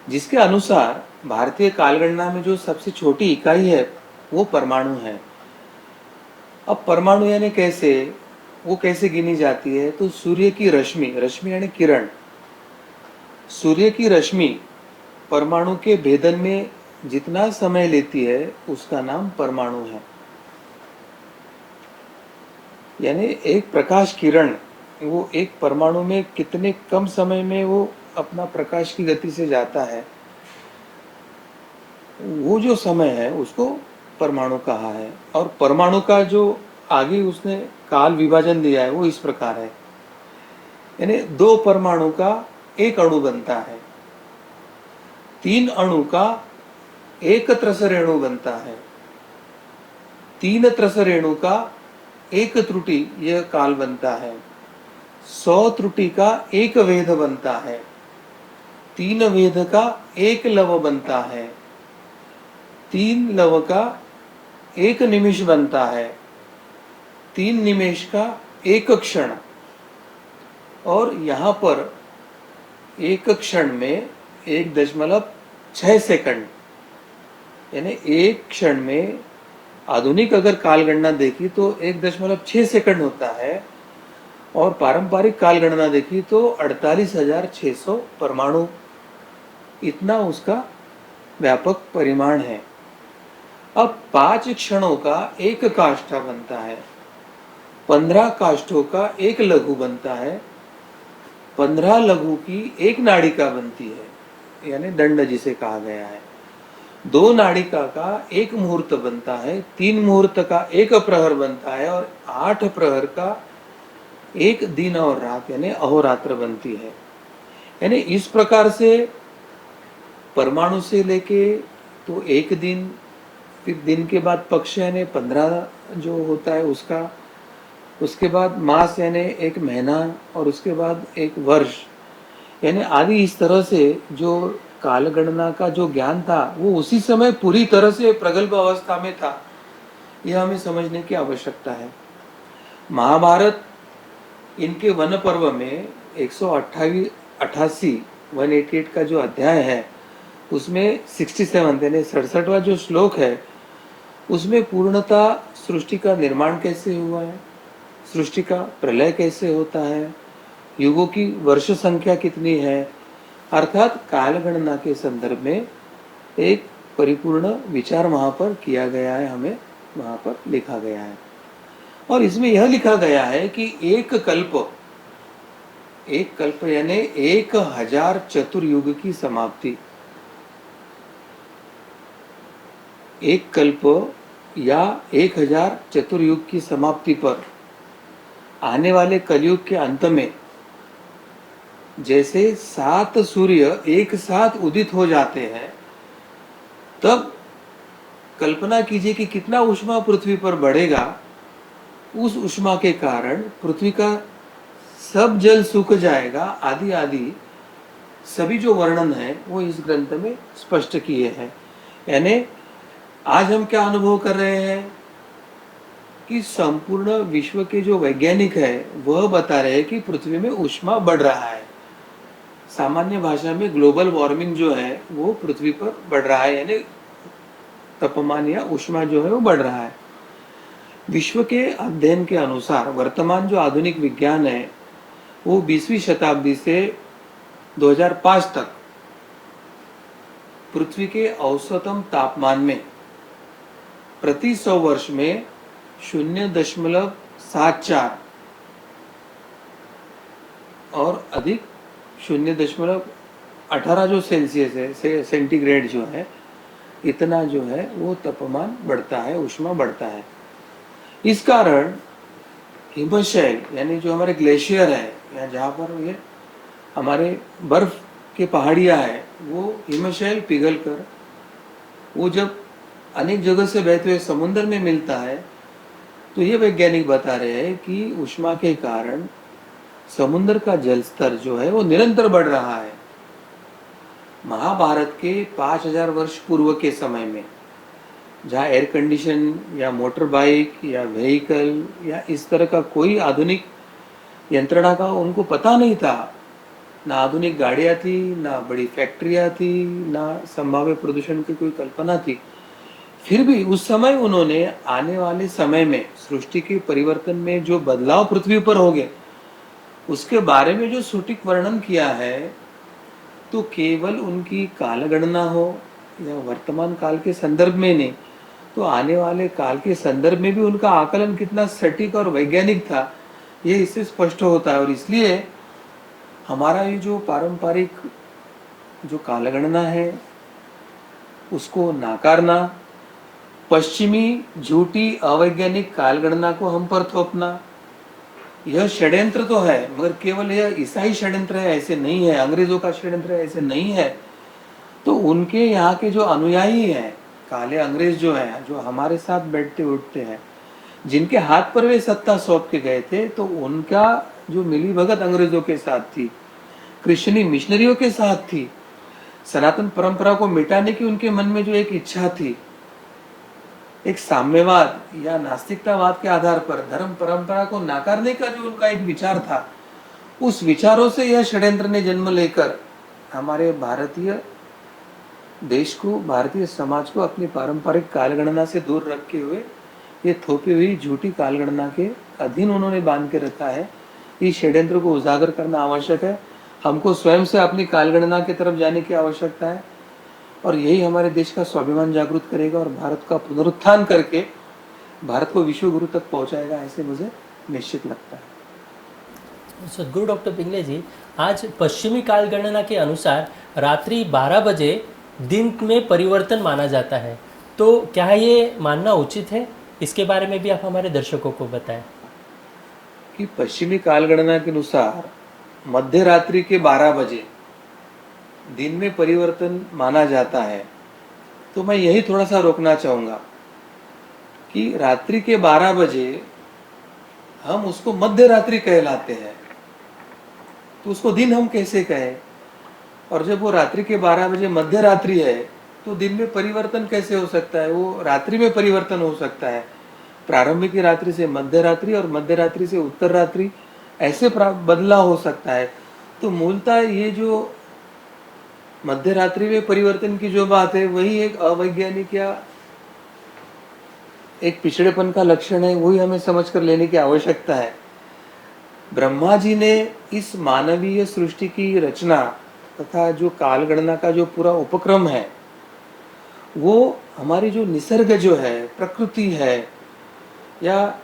जिसके अनुसार भारतीय कालगणना में जो सबसे छोटी इकाई है वो परमाणु है। अब परमाणु यानी कैसे गिनी जाती है? तो सूर्य की रश्मि यानी किरण, सूर्य की रश्मि परमाणु के भेदन में जितना समय लेती है उसका नाम परमाणु है। यानी एक प्रकाश किरण वो एक परमाणु में कितने कम समय में वो अपना प्रकाश की गति से जाता है, वो जो समय है उसको परमाणु कहा है। और परमाणु का जो आगे उसने काल विभाजन दिया है वो इस प्रकार है। यानी 2 परमाणु का 1 अणु बनता है, 3 अणु का 1 त्रस रेणु बनता है, 3 त्रस रेणु का 1 त्रुटि यह काल बनता है, 100 त्रुटि का एक वेद बनता है, 3 वेद का एक लव बनता है, 3 लव का एक निमिष बनता है, 3 निमेष का एक क्षण। और यहाँ पर एक क्षण में 1.6 सेकंड, यानी एक क्षण में आधुनिक अगर कालगणना देखी तो 1.6 सेकंड होता है, और पारंपरिक कालगणना देखी तो 48,600 परमाणु, इतना उसका व्यापक परिमाण है। अब 5 क्षणों का एक काष्ठा बनता है, 15 काष्ठों का एक लघु बनता है, 15 लघु की एक नाड़िका बनती है, यानी दंड जिसे कहा गया है। 2 नाड़िका का एक मुहूर्त बनता है, 3 मुहूर्त का एक प्रहर बनता है, और 8 प्रहर का एक दिन और रात यानी अहोरात्र बनती है। यानी इस प्रकार से परमाणु से लेके तो एक दिन, फिर दिन के बाद पक्ष यानी 15 जो होता है उसका, उसके बाद मास यानी एक महीना, और उसके बाद एक वर्ष, यानी आदि इस तरह से जो कालगणना का जो ज्ञान था वो उसी समय पूरी तरह से प्रगल्भ अवस्था में था, यह हमें समझने की आवश्यकता है। महाभारत इनके वन पर्व में 188 का जो अध्याय है उसमें 67 यानी 67वां जो श्लोक है उसमें पूर्णतः सृष्टि का निर्माण कैसे हुआ है, सृष्टि का प्रलय कैसे होता है, युगों की वर्ष संख्या कितनी है, अर्थात कालगणना के संदर्भ में एक परिपूर्ण विचार वहां पर किया गया है, हमें वहां पर लिखा गया है। और इसमें यह लिखा गया है कि एक कल्प यानी 1000 चतुर्युग की समाप्ति, एक कल्प या 1000 चतुर्युग की समाप्ति पर आने वाले कलयुग के अंत में जैसे 7 सूर्य एक साथ उदित हो जाते हैं, तब कल्पना कीजिए कि कितना ऊष्मा पृथ्वी पर बढ़ेगा। उस ऊष्मा के कारण पृथ्वी का सब जल सूख जाएगा, आदि आदि सभी जो वर्णन है वो इस ग्रंथ में स्पष्ट किए हैं। यानी आज हम क्या अनुभव कर रहे हैं कि संपूर्ण विश्व के जो वैज्ञानिक है वह बता रहे हैं कि पृथ्वी में ऊष्मा बढ़ रहा है। सामान्य भाषा में ग्लोबल वार्मिंग जो है वो पृथ्वी पर बढ़ रहा है, यानी तापमान या ऊष्मा जो है वो बढ़ रहा है। विश्व के अध्ययन के अनुसार वर्तमान जो आधुनिक विज्ञान है वो 20वीं शताब्दी से 2005 तक पृथ्वी के औसतम तापमान में प्रति 100 वर्ष में 0.74 और अधिक 0.18 जो सेल्सियस है, सेंटीग्रेड जो है, इतना जो है वो तापमान बढ़ता है, ऊष्मा बढ़ता है। इस कारण हिमशैल यानी जो हमारे ग्लेशियर है या जहाँ पर ये हमारे बर्फ के पहाड़ियाँ है, वो हिमशैल पिघल कर वो जब अनेक जगह से बहते हुए समुद्र में मिलता है तो ये वैज्ञानिक बता रहे हैं कि ऊष्मा के कारण समुद्र का जल स्तर जो है वो निरंतर बढ़ रहा है। महाभारत के 5000 वर्ष पूर्व के समय में जहाँ एयर कंडीशन या मोटर बाइक या व्हीकल या इस तरह का कोई आधुनिक यंत्रणा का उनको पता नहीं था, ना आधुनिक गाड़ियाँ थी, ना बड़ी फैक्ट्रियाँ थी, ना संभाव्य प्रदूषण की कोई कल्पना थी, फिर भी उस समय उन्होंने आने वाले समय में सृष्टि के परिवर्तन में जो बदलाव पृथ्वी पर होंगे उसके बारे में जो सटीक वर्णन किया है, तो केवल उनकी कालगणना हो या वर्तमान काल के संदर्भ में नहीं, तो आने वाले काल के संदर्भ में भी उनका आकलन कितना सटीक और वैज्ञानिक था, ये इससे स्पष्ट होता है। और इसलिए हमारा ये जो पारंपरिक जो कालगणना है उसको नाकारना, पश्चिमी झूठी अवैज्ञानिक कालगणना को हम पर थोपना, यह षड्यंत्र तो है, मगर केवल यह ईसाई षड्यंत्र है ऐसे नहीं है, अंग्रेजों का षड्यंत्र है ऐसे नहीं है। तो उनके यहाँ के जो अनुयायी हैं, काले अंग्रेज जो हैं, जो हमारे साथ बैठते उठते हैं, जिनके हाथ पर वे सत्ता सौंप के गए थे, तो उनका जो मिली भगत अंग्रेजों के साथ थी, क्रिश्चियनी मिशनरियों के साथ थी, सनातन परंपरा को मिटाने की उनके मन में जो एक इच्छा थी, एक साम्यवाद या नास्तिकतावाद के आधार पर धर्म परंपरा को नाकारने का जो उनका एक विचार था, उस विचारों से यह षड्यंत्र ने जन्म लेकर हमारे भारतीय देश को, भारतीय समाज को अपनी पारंपरिक कालगणना से दूर रखे हुए ये थोपी हुई झूठी कालगणना के अधीन उन्होंने बांध के रखा है। इस षड्यंत्र को उजागर करना आवश्यक है। हमको स्वयं से अपनी कालगणना की तरफ जाने की आवश्यकता है और यही हमारे देश का स्वाभिमान जागृत करेगा और भारत का पुनरुत्थान करके भारत को विश्व गुरु तक पहुंचाएगा, ऐसे मुझे निश्चित लगता है। सदगुरु डॉक्टर पिंगले जी, आज पश्चिमी काल गणना के अनुसार रात्रि 12 बजे दिन में परिवर्तन माना जाता है, तो क्या ये मानना उचित है? इसके बारे में भी आप हमारे दर्शकों को बताएं। कि पश्चिमी कालगणना के अनुसार मध्य रात्रि के 12 बजे दिन में परिवर्तन माना जाता है, तो मैं यही थोड़ा सा रोकना चाहूंगा कि रात्रि के 12 बजे हम उसको मध्य रात्रि कहलाते हैं, तो उसको दिन हम कैसे कहें? और जब वो रात्रि के 12 बजे मध्य रात्रि है तो दिन में परिवर्तन कैसे हो सकता है? वो रात्रि में परिवर्तन हो सकता है। प्रारंभिक रात्रि से मध्य रात्रि और मध्य रात्रि से उत्तर रात्रि ऐसे बदला हो सकता है। तो मूलतः ये जो मध्य रात्रि में परिवर्तन की जो बात है, वही एक अवैज्ञानिक या एक पिछड़ेपन का लक्षण है, वही हमें समझ कर लेने की आवश्यकता है। ब्रह्मा जी ने इस मानवीय सृष्टि की रचना तथा जो कालगणना का जो पूरा उपक्रम है, वो हमारी जो निसर्ग जो है, प्रकृति है, या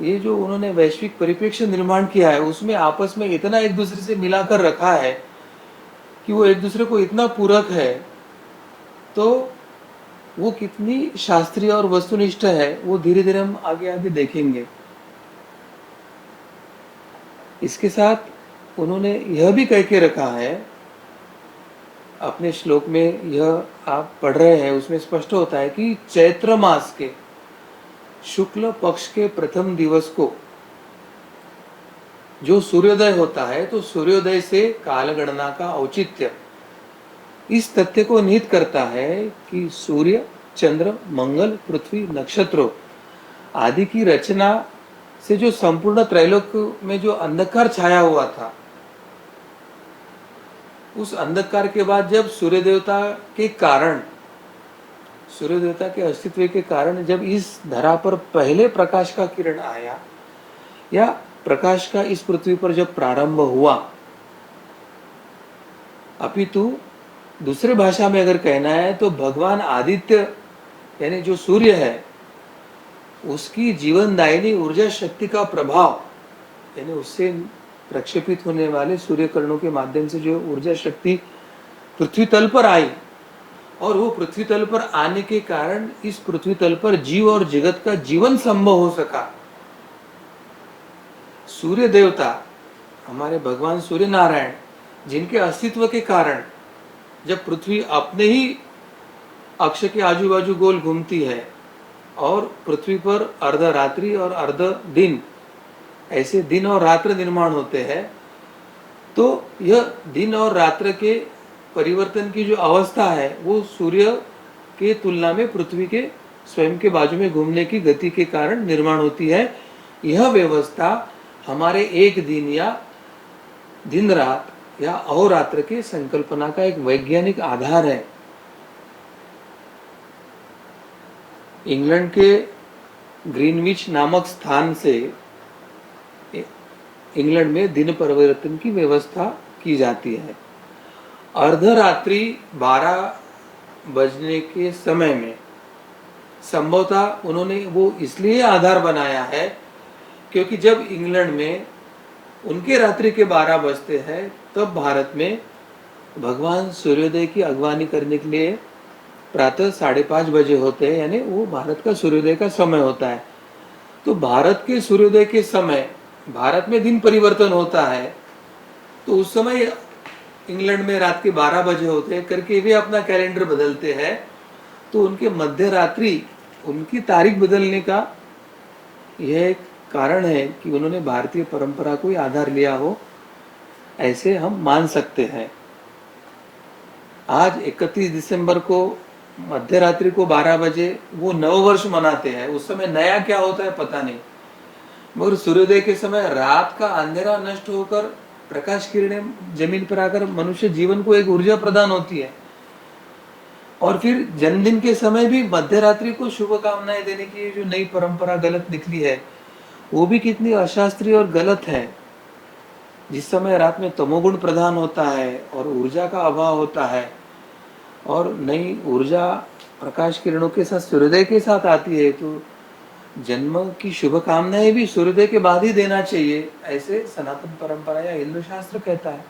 ये जो उन्होंने वैश्विक परिप्रेक्ष्य निर्माण किया है, उसमें आपस में इतना एक दूसरे से मिलाकर रखा है कि वो एक दूसरे को इतना पूरक है, तो वो कितनी शास्त्रीय और वस्तुनिष्ठ है, वो धीरे धीरे हम आगे आगे देखेंगे। इसके साथ उन्होंने यह भी कह के रखा है अपने श्लोक में, यह आप पढ़ रहे हैं, उसमें स्पष्ट होता है कि चैत्र मास के शुक्ल पक्ष के प्रथम दिवस को जो सूर्योदय होता है, तो सूर्योदय से कालगणना का औचित्य इस तथ्य को निहित करता है कि सूर्य, चंद्र, मंगल, पृथ्वी, नक्षत्रों आदि की रचना से जो संपूर्ण त्रैलोक में जो अंधकार छाया हुआ था, उस अंधकार के बाद जब सूर्य देवता के कारण, सूर्य देवता के अस्तित्व के कारण जब इस धरा पर पहले प्रकाश का किरण आया या प्रकाश का इस पृथ्वी पर जब प्रारंभ हुआ, अपितु दूसरे भाषा में अगर कहना है तो भगवान आदित्य यानी जो सूर्य है, उसकी जीवनदायिनी ऊर्जा शक्ति का प्रभाव यानी उससे प्रक्षेपित होने वाले सूर्य किरणों के माध्यम से जो ऊर्जा शक्ति पृथ्वी तल पर आई, और वो पृथ्वी तल पर आने के कारण इस पृथ्वी तल पर जीव और जगत का जीवन संभव हो सका। सूर्य देवता हमारे भगवान सूर्य नारायण, जिनके अस्तित्व के कारण जब पृथ्वी अपने ही अक्ष के आजू बाजू गोल घूमती है और पृथ्वी पर अर्ध रात्रि और अर्ध दिन, ऐसे दिन और रात्र निर्माण होते हैं, तो यह दिन और रात्र के परिवर्तन की जो अवस्था है, वो सूर्य के तुलना में पृथ्वी के स्वयं के बाजू में घूमने की गति के कारण निर्माण होती है। यह व्यवस्था हमारे एक दिन या दिन रात या अहोरात्र के संकल्पना का एक वैज्ञानिक आधार है। इंग्लैंड के ग्रीनविच नामक स्थान से इंग्लैंड में दिन परिवर्तन की व्यवस्था की जाती है। अर्धरात्रि 12 बजने के समय में संभवतः उन्होंने वो इसलिए आधार बनाया है क्योंकि जब इंग्लैंड में उनके रात्रि के 12 बजते हैं, तब भारत में भगवान सूर्योदय की अगवानी करने के लिए प्रातः 5:30 बजे होते हैं, यानी वो भारत का सूर्योदय का समय होता है। तो भारत के सूर्योदय के समय भारत में दिन परिवर्तन होता है, तो उस समय इंग्लैंड में रात के 12 बजे होते हैं करके वे अपना कैलेंडर बदलते हैं। तो उनके मध्य रात्रि, उनकी तारीख बदलने का यह एक कारण है कि उन्होंने भारतीय परंपरा को ही आधार लिया हो, ऐसे हम मान सकते हैं। आज 31 दिसंबर को मध्य रात्रि को 12 बजे वो नववर्ष मनाते हैं। उस समय नया क्या होता है पता नहीं, मगर सूर्योदय के समय रात का अंधेरा नष्ट होकर प्रकाश किरणें जमीन पर आकर मनुष्य जीवन को एक ऊर्जा प्रदान होती है। और फिर जन्मदिन के समय भी मध्य रात्रि को शुभकामनाएं देने की जो नई परंपरा गलत निकली है, वो भी कितनी अशास्त्रीय और गलत है। जिस समय रात में तमोगुण प्रधान होता है और ऊर्जा का अभाव होता है और नई ऊर्जा प्रकाश किरणों के साथ सूर्योदय के साथ आती है, तो जन्म की शुभकामनाएं भी सूर्योदय के बाद ही देना चाहिए, ऐसे सनातन परंपरा या हिंदू शास्त्र कहता है।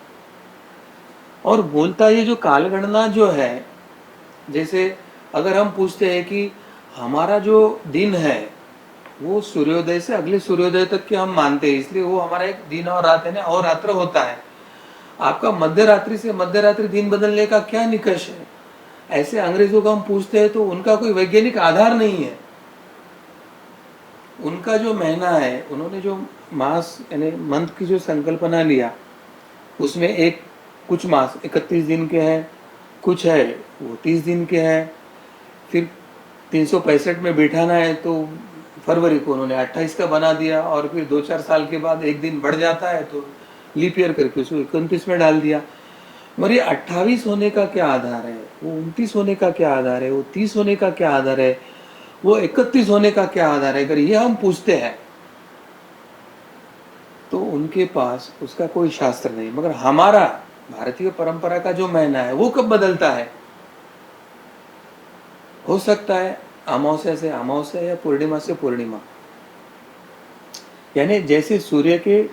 और बोलता ये जो कालगणना जो है, जैसे अगर हम पूछते हैं कि हमारा जो दिन है वो सूर्योदय से अगले सूर्योदय तक के हम मानते हैं, इसलिए वो हमारा एक दिन और रात है ना, और रात्र होता है। आपका मध्य रात्रि से मध्य रात्रि दिन बदलने का क्या निकष है, ऐसे अंग्रेजों को हम पूछते हैं तो उनका कोई वैज्ञानिक आधार नहीं है। उनका जो महीना है, उन्होंने जो मास यानी मंथ की जो संकल्पना लिया, उसमें एक कुछ मास 31 दिन के हैं, कुछ है वो 30 दिन के हैं, फिर 365 में बिठाना है तो फरवरी को उन्होंने 28 का बना दिया, और फिर 2-4 साल के बाद एक दिन बढ़ जाता है तो लीप ईयर करके उसको 29 में डाल दिया। मगर ये 28 होने का क्या आधार है, वो 29 होने का क्या आधार है, वो 30 होने का क्या आधार है, वो 31 होने का क्या आधार है, अगर ये हम पूछते हैं तो उनके पास उसका कोई शास्त्र नहीं। मगर हमारा भारतीय परंपरा का जो महीना है वो कब बदलता है, हो सकता है अमावस्या से अमावस्या या पूर्णिमा से पूर्णिमा, यानी जैसे सूर्य के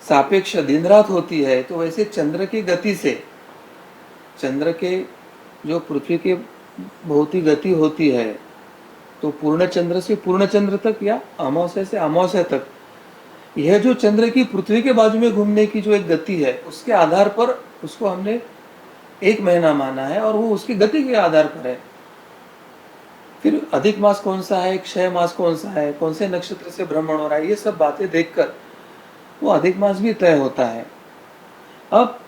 सापेक्ष दिन रात होती है, तो वैसे चंद्र की गति से, चंद्र के जो पृथ्वी के बहुत ही गति होती है, तो पूर्ण चंद्र से पूर्ण चंद्र तक या अमावस्या से अमावस्या तक, यह जो चंद्र की पृथ्वी के बाजू में घूमने की जो एक गति है, उसके आधार पर उसको हमने एक महीना माना है, और वो उसकी गति के आधार पर है। फिर अधिक मास कौन सा है, क्षय मास कौन सा है, कौन से नक्षत्र से भ्रमण हो रहा है, ये सब बातें देखकर वो अधिक मास भी तय होता है। अब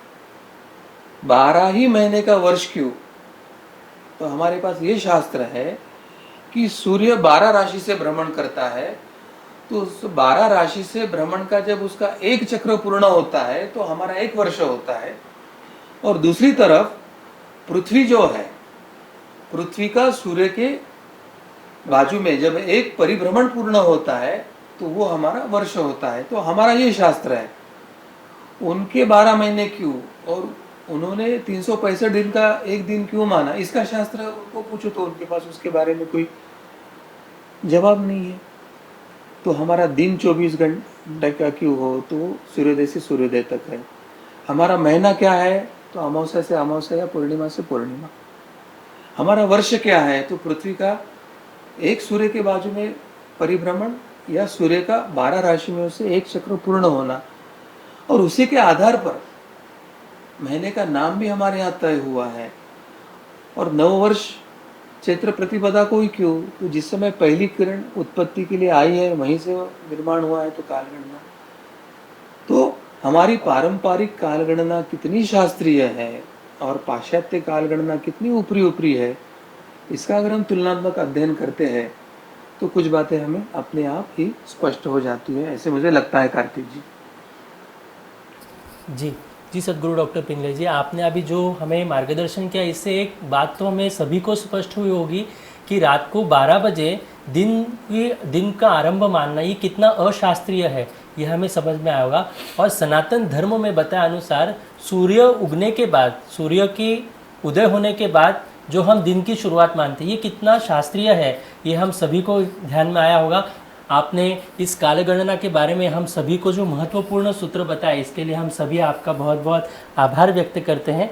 12 ही महीने का वर्ष क्यों, तो हमारे पास ये शास्त्र है कि सूर्य 12 राशि से भ्रमण करता है, तो उस 12 राशि से भ्रमण का जब उसका एक चक्र पूर्ण होता है तो हमारा एक वर्ष होता है। और दूसरी तरफ पृथ्वी जो है, पृथ्वी का सूर्य के बाजू में जब एक परिभ्रमण पूर्ण होता है तो वो हमारा वर्ष होता है। तो हमारा ये शास्त्र है। उनके 12 महीने क्यों और उन्होंने 365 दिन का एक दिन क्यों माना, इसका शास्त्र उनको पूछो तो उनके पास उसके बारे में कोई जवाब नहीं है। तो हमारा दिन 24 घंटे का क्यों हो, तो सूर्योदय से सूर्योदय तक है। हमारा महीना क्या है, तो अमावस्या से अमावस्या या पूर्णिमा से पूर्णिमा। हमारा वर्ष क्या है, तो पृथ्वी का एक सूर्य के बाजू में परिभ्रमण या सूर्य का 12 राशि में से एक चक्र पूर्ण होना, और उसी के आधार पर महीने का नाम भी हमारे यहाँ तय हुआ है। और नववर्ष चैत्र प्रतिपदा को ही क्यों, तो जिस समय पहली किरण उत्पत्ति के लिए आई है वहीं से निर्माण हुआ है, तो कालगणना। तो हमारी पारंपरिक कालगणना कितनी शास्त्रीय है और पाश्चात्य कालगणना कितनी ऊपरी ऊपरी है, इसका अगर हम तुलनात्मक अध्ययन करते हैं तो कुछ बातें हमें अपने आप ही स्पष्ट हो जाती है, ऐसे मुझे लगता है कार्तिक जी। जी जी सदगुरु डॉक्टर पिंगले जी, आपने अभी जो हमें मार्गदर्शन किया, इससे एक बात तो हमें सभी को स्पष्ट हुई होगी कि रात को 12 बजे दिन का आरंभ मानना ये कितना अशास्त्रीय है, यह हमें समझ में आया होगा। और सनातन धर्म में बताया अनुसार सूर्य उगने के बाद, सूर्य की उदय होने के बाद जो हम दिन की शुरुआत मानते हैं, ये कितना शास्त्रीय है, ये हम सभी को ध्यान में आया होगा। आपने इस कालगणना के बारे में हम सभी को जो महत्वपूर्ण सूत्र बताए, इसके लिए हम सभी आपका बहुत बहुत आभार व्यक्त करते हैं।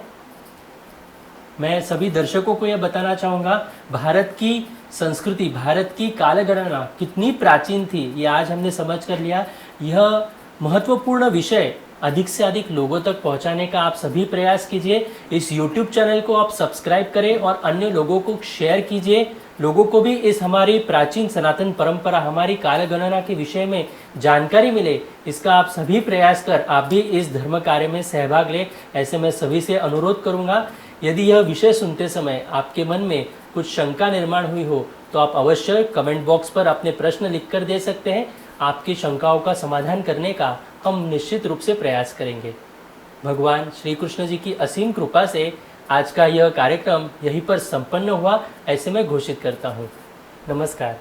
मैं सभी दर्शकों को यह बताना चाहूँगा, भारत की संस्कृति, भारत की कालगणना कितनी प्राचीन थी, ये आज हमने समझ कर लिया। यह महत्वपूर्ण विषय अधिक से अधिक लोगों तक पहुंचाने का आप सभी प्रयास कीजिए। इस YouTube चैनल को आप सब्सक्राइब करें और अन्य लोगों को शेयर कीजिए, लोगों को भी इस हमारी प्राचीन सनातन परंपरा, हमारी काल गणना के विषय में जानकारी मिले, इसका आप सभी प्रयास कर आप भी इस धर्म कार्य में सहभाग लें, ऐसे मैं सभी से अनुरोध करूंगा। यदि यह विषय सुनते समय आपके मन में कुछ शंका निर्माण हुई हो तो आप अवश्य कमेंट बॉक्स पर अपने प्रश्न लिखकर दे सकते हैं। आपकी शंकाओं का समाधान करने का हम निश्चित रूप से प्रयास करेंगे। भगवान श्री कृष्ण जी की असीम कृपा से आज का यह कार्यक्रम यहीं पर संपन्न हुआ, ऐसे मैं घोषित करता हूँ। नमस्कार।